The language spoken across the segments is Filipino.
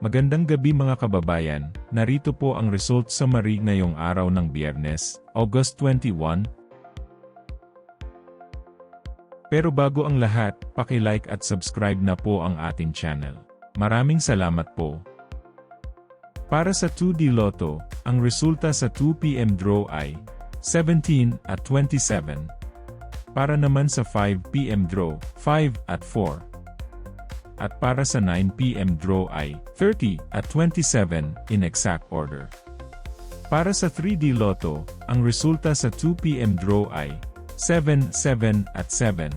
Magandang gabi mga kababayan, narito po ang result summary ngayong araw ng Biyernes, August 21. Pero bago ang lahat, paki-like at subscribe na po ang ating channel. Maraming salamat po. Para sa 2D Lotto, ang resulta sa 2 PM draw ay 17 at 27. Para naman sa 5 PM draw, 5 at 4. At para sa 9 PM draw ay 30 at 27 in exact order. Para sa 3D Lotto, ang resulta sa 2 PM draw ay 7, 7 at 7.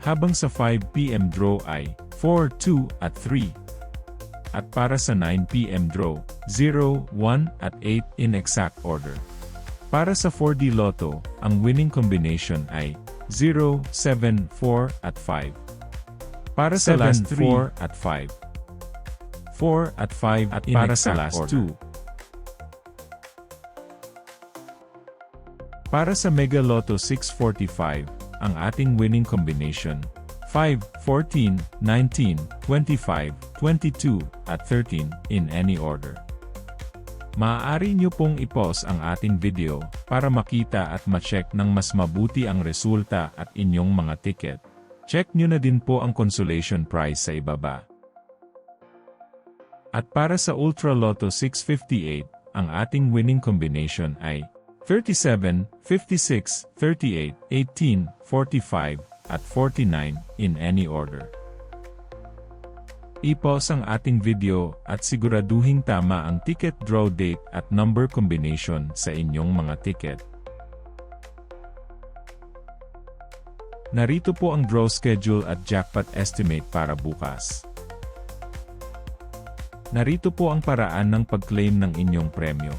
Habang sa 5 PM draw ay 4, 2 at 3. At para sa 9 PM draw, 0, 1 at 8 in exact order. Para sa 4D Lotto, ang winning combination ay 0, 7, 4 at 5. Para sa last 4 at 5. 4 at 5 at para sa last 2. Para sa Mega Lotto 645, ang ating winning combination, 5, 14, 19, 25, 22, at 13, in any order. Maaari nyo pong i-pause ang ating video, para makita at ma-check ng mas mabuti ang resulta at inyong mga ticket. Check nyo na din po ang consolation prize sa ibaba. At para sa Ultra Lotto 658, ang ating winning combination ay 37, 56, 38, 18, 45, at 49 in any order. I-pause ang ating video at siguraduhing tama ang ticket draw date at number combination sa inyong mga ticket. Narito po ang draw schedule at jackpot estimate para bukas. Narito po ang paraan ng pag-claim ng inyong premyo.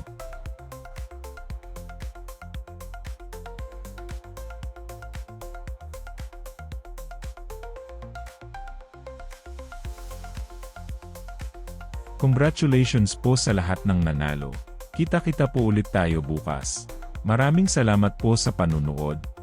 Congratulations po sa lahat ng nanalo. Kita-kita po ulit tayo bukas. Maraming salamat po sa panunood.